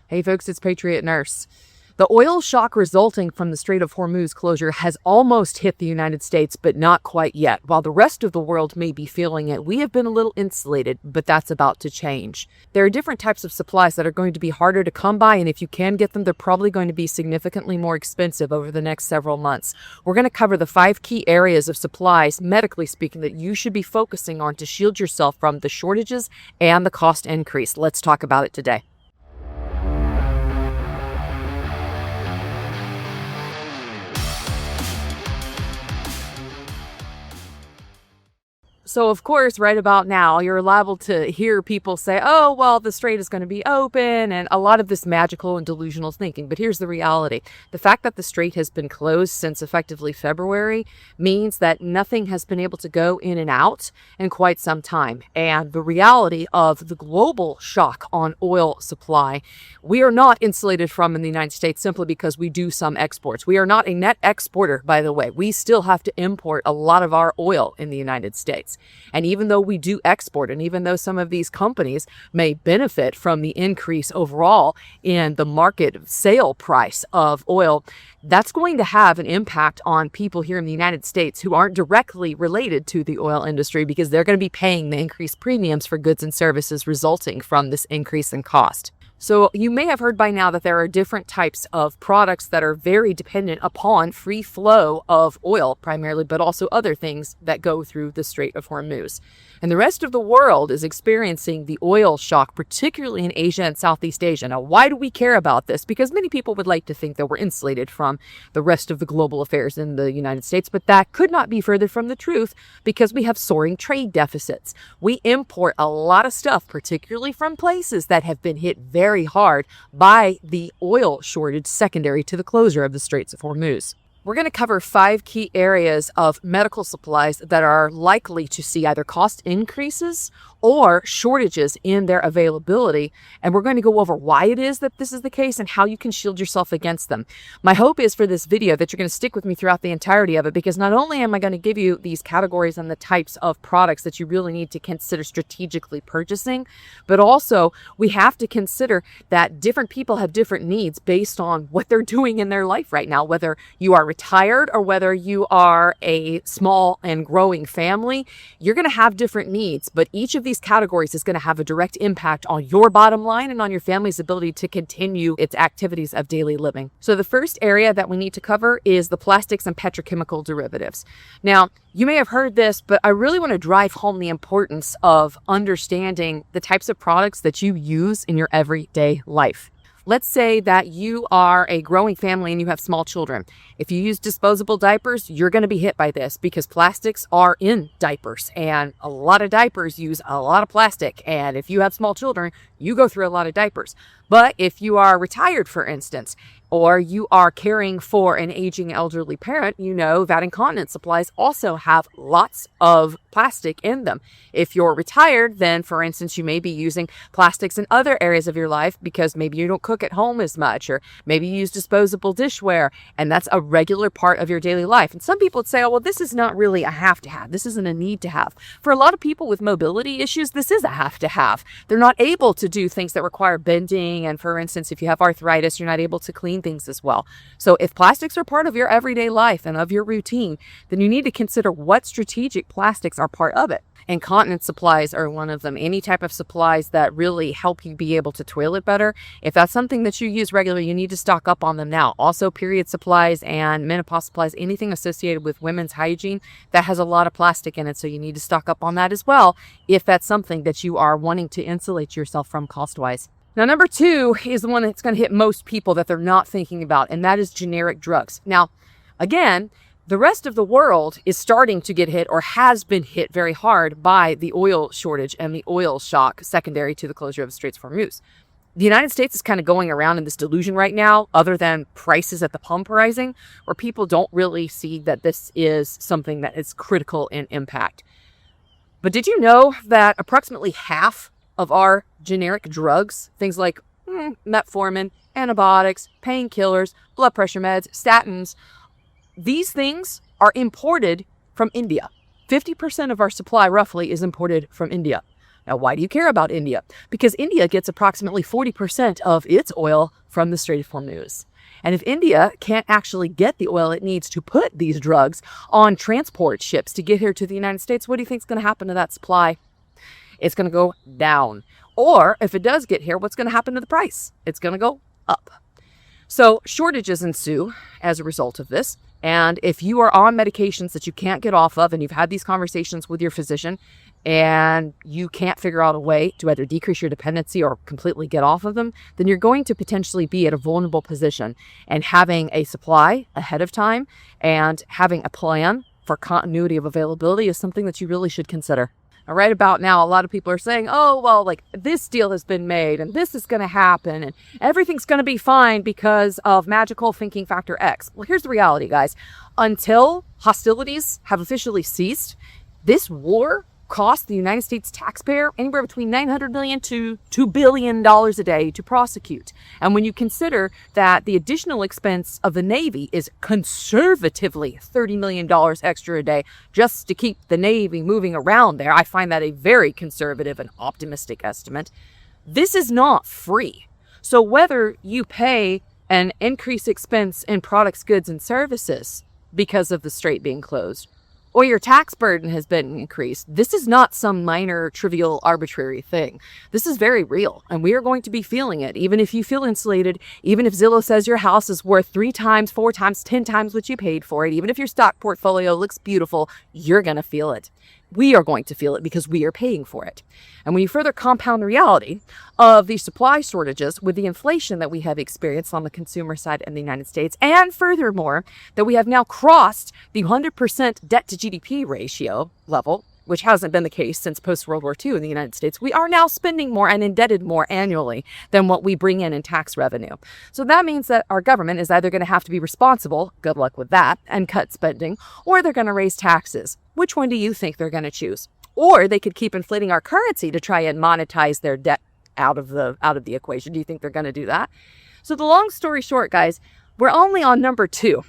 Hey folks, it's Patriot Nurse. The oil shock resulting from the Strait of Hormuz closure has almost hit the United States, but not quite yet. While the rest of the world may be feeling it, we have been a little insulated, but that's about to change. There are different types of supplies that are going to be harder to come by, and if you can get them, they're probably going to be significantly more expensive over the next several months. We're going to cover the 5 key areas of supplies, medically speaking, that you should be focusing on to shield yourself from the shortages and the cost increase. Let's talk about it today. So, of course, right about now, you're liable to hear people say, oh, well, the strait is going to be open, and a lot of this magical and delusional thinking. But here's the reality. The fact that the strait has been closed since effectively February means that nothing has been able to go in and out in quite some time. And the reality of the global shock on oil supply, we are not insulated from in the United States simply because we do some exports. We are not a net exporter, by the way. We still have to import a lot of our oil in the United States. And even though we do export, and even though some of these companies may benefit from the increase overall in the market sale price of oil, that's going to have an impact on people here in the United States who aren't directly related to the oil industry, because they're going to be paying the increased premiums for goods and services resulting from this increase in cost. So you may have heard by now that there are different types of products that are very dependent upon free flow of oil primarily, but also other things that go through the Strait of Hormuz. And the rest of the world is experiencing the oil shock, particularly in Asia and Southeast Asia. Now, why do we care about this? Because many people would like to think that we're insulated from the rest of the global affairs in the United States, but that could not be further from the truth because we have soaring trade deficits. We import a lot of stuff, particularly from places that have been hit very hard by the oil shortage secondary to the closure of the Straits of Hormuz. We're going to cover 5 key areas of medical supplies that are likely to see either cost increases or shortages in their availability. And we're going to go over why it is that this is the case and how you can shield yourself against them. My hope is for this video that you're going to stick with me throughout the entirety of it, because not only am I going to give you these categories and the types of products that you really need to consider strategically purchasing, but also we have to consider that different people have different needs based on what they're doing in their life right now, whether you are retired or whether you are a small and growing family. You're going to have different needs, but each of these categories is going to have a direct impact on your bottom line and on your family's ability to continue its activities of daily living. So the first area that we need to cover is the plastics and petrochemical derivatives. Now, you may have heard this, but I really want to drive home the importance of understanding the types of products that you use in your everyday life. Let's say that you are a growing family and you have small children. If you use disposable diapers, you're going to be hit by this because plastics are in diapers, and a lot of diapers use a lot of plastic. And if you have small children, you go through a lot of diapers. But if you are retired, for instance, or you are caring for an aging elderly parent, you know that incontinence supplies also have lots of plastic in them. If you're retired, then, for instance, you may be using plastics in other areas of your life because maybe you don't cook at home as much, or maybe you use disposable dishware, and that's a regular part of your daily life. And some people would say, oh, well, this is not really a have to have. This isn't a need to have. For a lot of people with mobility issues, this is a have to have. They're not able to do things that require bending. And for instance, if you have arthritis, you're not able to clean things as well. So if plastics are part of your everyday life and of your routine, then you need to consider what strategic plastics are part of it. Incontinence supplies are one of them. Any type of supplies that really help you be able to toilet better. If that's something that you use regularly, you need to stock up on them now. Also, period supplies and menopause supplies, anything associated with women's hygiene, that has a lot of plastic in it. So you need to stock up on that as well if that's something that you are wanting to insulate yourself from cost-wise. Now, number 2 is the one that's going to hit most people that they're not thinking about, and that is generic drugs. Now, again, the rest of the world is starting to get hit or has been hit very hard by the oil shortage and the oil shock secondary to the closure of the Straits of Hormuz. The United States is kind of going around in this delusion right now, other than prices at the pump rising, where people don't really see that this is something that is critical in impact. But did you know that approximately half of our generic drugs, things like metformin, antibiotics, painkillers, blood pressure meds, statins, these things are imported from India. 50% of our supply roughly is imported from India. Now, why do you care about India? Because India gets approximately 40% of its oil from the Strait of Hormuz. And if India can't actually get the oil it needs to put these drugs on transport ships to get here to the United States, what do you think is going to happen to that supply? It's going to go down. Or if it does get here, what's going to happen to the price? It's going to go up. So shortages ensue as a result of this. And if you are on medications that you can't get off of, and you've had these conversations with your physician, and you can't figure out a way to either decrease your dependency or completely get off of them, then you're going to potentially be at a vulnerable position. And having a supply ahead of time and having a plan for continuity of availability is something that you really should consider. Now, right about now, a lot of people are saying, oh, well, like this deal has been made and this is going to happen and everything's going to be fine because of magical thinking factor X. Well, here's the reality, guys. Until hostilities have officially ceased, this war cost the United States taxpayer anywhere between $900 million to $2 billion a day to prosecute. And when you consider that the additional expense of the Navy is conservatively $30 million extra a day just to keep the Navy moving around there, I find that a very conservative and optimistic estimate. This is not free. So whether you pay an increased expense in products, goods, and services because of the strait being closed, or your tax burden has been increased, this is not some minor, trivial, arbitrary thing. This is very real, and we are going to be feeling it. Even if you feel insulated, even if Zillow says your house is worth 3 times, 4 times, 10 times what you paid for it, even if your stock portfolio looks beautiful, you're going to feel it. We are going to feel it because we are paying for it. And when you further compound the reality of the supply shortages with the inflation that we have experienced on the consumer side in the United States, and furthermore, that we have now crossed the 100% debt to GDP ratio level, which hasn't been the case since post-World War II in the United States, we are now spending more and indebted more annually than what we bring in tax revenue. So that means that our government is either going to have to be responsible, good luck with that, and cut spending, or they're going to raise taxes. Which one do you think they're going to choose? Or they could keep inflating our currency to try and monetize their debt out of the equation. Do you think they're going to do that? So the long story short, guys, we're only on number 2.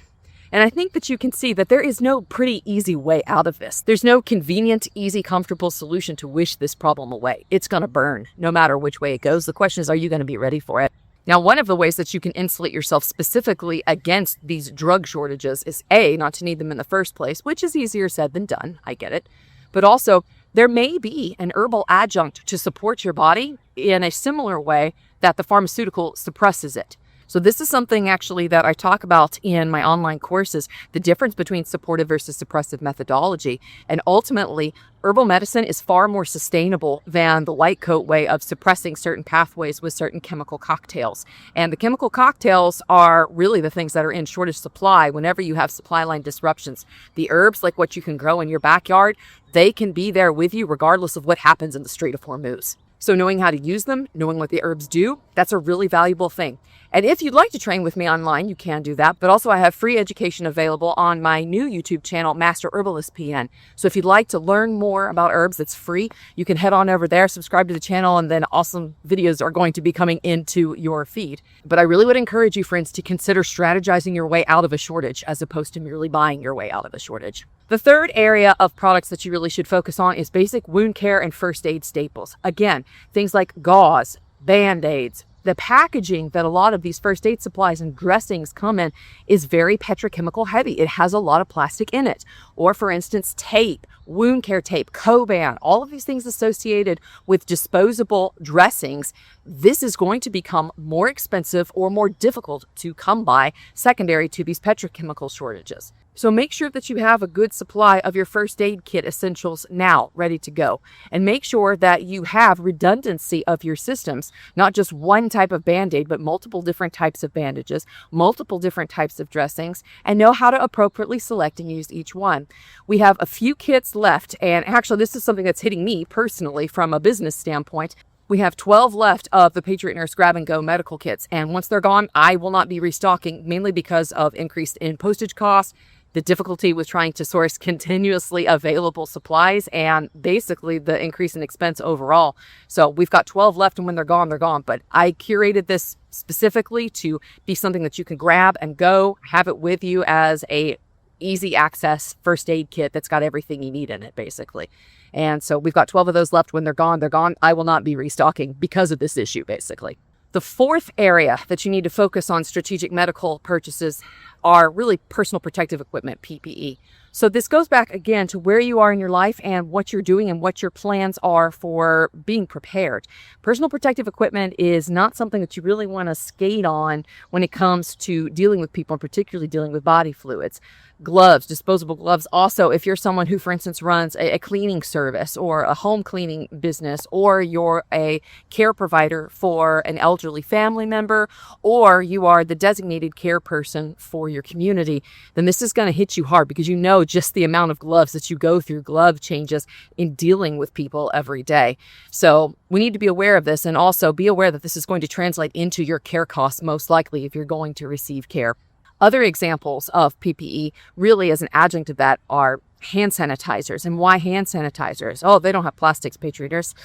And I think that you can see that there is no pretty easy way out of this. There's no convenient, easy, comfortable solution to wish this problem away. It's going to burn no matter which way it goes. The question is, are you going to be ready for it? Now, one of the ways that you can insulate yourself specifically against these drug shortages is A, not to need them in the first place, which is easier said than done. I get it. But also, there may be an herbal adjunct to support your body in a similar way that the pharmaceutical suppresses it. So this is something actually that I talk about in my online courses, the difference between supportive versus suppressive methodology. And ultimately, herbal medicine is far more sustainable than the white coat way of suppressing certain pathways with certain chemical cocktails. And the chemical cocktails are really the things that are in shortage supply whenever you have supply line disruptions. The herbs, like what you can grow in your backyard, they can be there with you regardless of what happens in the Strait of Hormuz. So knowing how to use them, knowing what the herbs do, that's a really valuable thing. And if you'd like to train with me online, you can do that. But also I have free education available on my new YouTube channel, Master Herbalist PN. So if you'd like to learn more about herbs, it's free. You can head on over there, subscribe to the channel, and then awesome videos are going to be coming into your feed. But I really would encourage you, friends, to consider strategizing your way out of a shortage as opposed to merely buying your way out of a shortage. The third area of products that you really should focus on is basic wound care and first aid staples. Again, things like gauze, Band-Aids. The packaging that a lot of these first aid supplies and dressings come in is very petrochemical heavy. It has a lot of plastic in it. Or for instance, tape, wound care tape, Coban, all of these things associated with disposable dressings. This is going to become more expensive or more difficult to come by secondary to these petrochemical shortages. So make sure that you have a good supply of your first aid kit essentials now ready to go. And make sure that you have redundancy of your systems, not just one type of Band-Aid, but multiple different types of bandages, multiple different types of dressings, and know how to appropriately select and use each one. We have a few kits left, and actually this is something that's hitting me personally from a business standpoint. We have 12 left of the Patriot Nurse grab-and-go medical kits, and once they're gone, I will not be restocking, mainly because of increase in postage costs, the difficulty with trying to source continuously available supplies, and basically the increase in expense overall. So we've got 12 left, and when they're gone, they're gone. But I curated this specifically to be something that you can grab and go, have it with you as a easy access first aid kit that's got everything you need in it, basically. And so we've got 12 of those left. When they're gone, they're gone. I will not be restocking because of this issue, basically. The fourth area that you need to focus on strategic medical purchases are really personal protective equipment, PPE. So this goes back again to where you are in your life and what you're doing and what your plans are for being prepared. Personal protective equipment is not something that you really want to skate on when it comes to dealing with people, and particularly dealing with body fluids. Gloves, disposable gloves. Also, if you're someone who, for instance, runs a cleaning service or a home cleaning business, or you're a care provider for an elderly family member, or you are the designated care person for your community, then this is going to hit you hard, because you know just the amount of gloves that you go through, glove changes in dealing with people every day. So we need to be aware of this, and also be aware that this is going to translate into your care costs, most likely, if you're going to receive care. Other examples of PPE, really as an adjunct of that, are hand sanitizers. And why hand sanitizers? Oh, they don't have plastics, Patriot Nurse.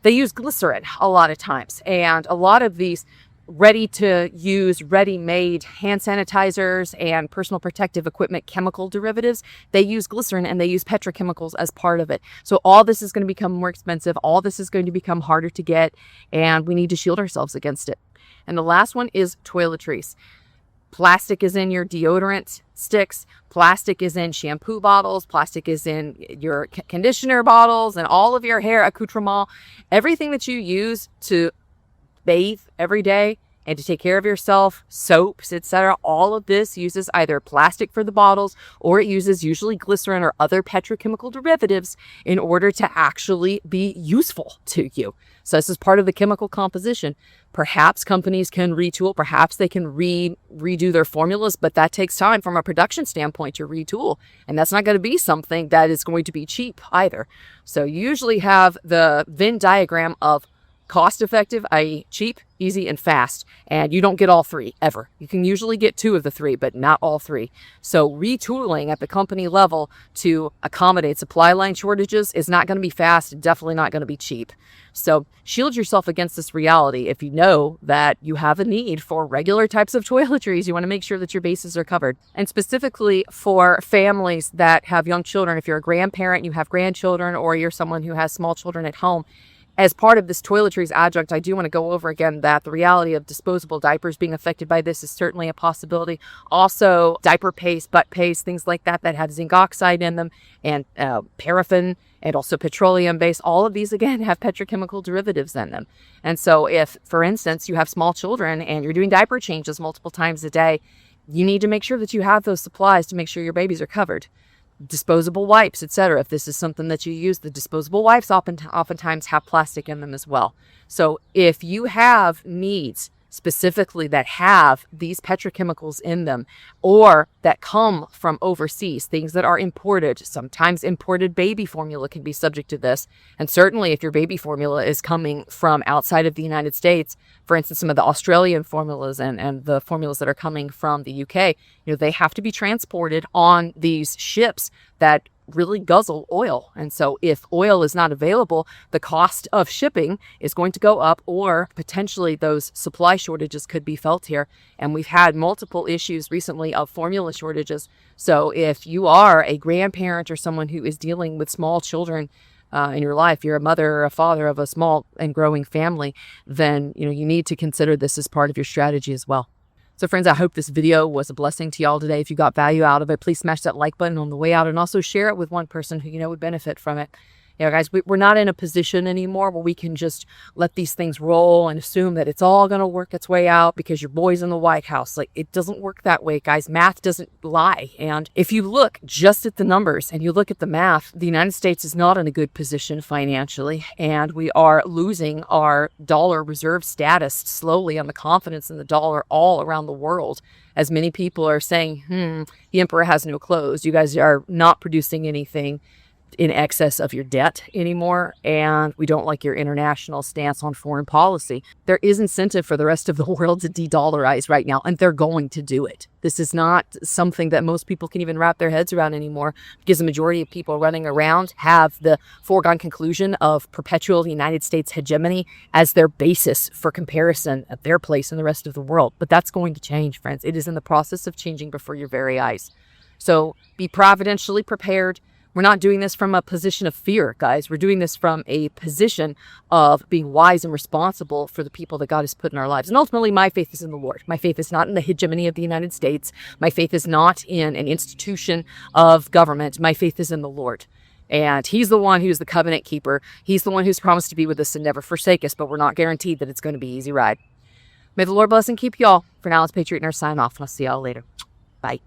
They use glycerin a lot of times. And a lot of these ready-to-use, ready-made hand sanitizers and personal protective equipment chemical derivatives, they use glycerin and they use petrochemicals as part of it. So all this is going to become more expensive. All this is going to become harder to get, and we need to shield ourselves against it. And the last one is toiletries. Plastic is in your deodorant sticks. Plastic is in shampoo bottles. Plastic is in your conditioner bottles and all of your hair accoutrement. Everything that you use to bathe every day and to take care of yourself, soaps, etc. All of this uses either plastic for the bottles, or it uses usually glycerin or other petrochemical derivatives in order to actually be useful to you. So this is part of the chemical composition. Perhaps companies can retool, perhaps they can redo their formulas, but that takes time from a production standpoint to retool. And that's not going to be something that is going to be cheap either. So you usually have the Venn diagram of cost effective, i.e. cheap, easy, and fast. And you don't get all three ever. You can usually get two of the three, but not all three. So retooling at the company level to accommodate supply line shortages is not going to be fast and definitely not going to be cheap. So shield yourself against this reality. If you know that you have a need for regular types of toiletries, you want to make sure that your bases are covered. And specifically for families that have young children, if you're a grandparent, you have grandchildren, or you're someone who has small children at home, as part of this toiletries adjunct, I do want to go over again that the reality of disposable diapers being affected by this is certainly a possibility. Also, diaper paste, butt paste, things like that have zinc oxide in them, and paraffin, and also petroleum base. All of these, again, have petrochemical derivatives in them. And so if, for instance, you have small children and you're doing diaper changes multiple times a day, you need to make sure that you have those supplies to make sure your babies are covered. Disposable wipes, etc. If this is something that you use, the disposable wipes oftentimes have plastic in them as well. So if you have needs specifically that have these petrochemicals in them, or that come from overseas, things that are imported, sometimes imported baby formula can be subject to this. And certainly if your baby formula is coming from outside of the United States, for instance, some of the Australian formulas and the formulas that are coming from the UK, they have to be transported on these ships that really guzzle oil. And so if oil is not available, the cost of shipping is going to go up, or potentially those supply shortages could be felt here. And we've had multiple issues recently of formula shortages. So if you are a grandparent or someone who is dealing with small children in your life, you're a mother or a father of a small and growing family, then you need to consider this as part of your strategy as well. So friends, I hope this video was a blessing to y'all today. If you got value out of it, please smash that like button on the way out, and also share it with one person who would benefit from it. Guys, we're not in a position anymore where we can just let these things roll and assume that it's all going to work its way out because your boy's in the White House. Like, it doesn't work that way, guys. Math doesn't lie. And if you look just at the numbers and you look at the math, the United States is not in a good position financially, and we are losing our dollar reserve status slowly on the confidence in the dollar all around the world. As many people are saying, the emperor has no clothes. You guys are not producing anything in excess of your debt anymore, and we don't like your international stance on foreign policy. There is incentive for the rest of the world to de-dollarize right now, and they're going to do it. This is not something that most people can even wrap their heads around anymore, because the majority of people running around have the foregone conclusion of perpetual United States hegemony as their basis for comparison of their place in the rest of the world. But that's going to change, friends. It is in the process of changing before your very eyes. So be providentially prepared. We're not doing this from a position of fear, guys. We're doing this from a position of being wise and responsible for the people that God has put in our lives. And ultimately, my faith is in the Lord. My faith is not in the hegemony of the United States. My faith is not in an institution of government. My faith is in the Lord. And he's the one who's the covenant keeper. He's the one who's promised to be with us and never forsake us, but we're not guaranteed that it's going to be an easy ride. May the Lord bless and keep y'all. For now, it's Patriot Nurse sign off, and I'll see y'all later. Bye.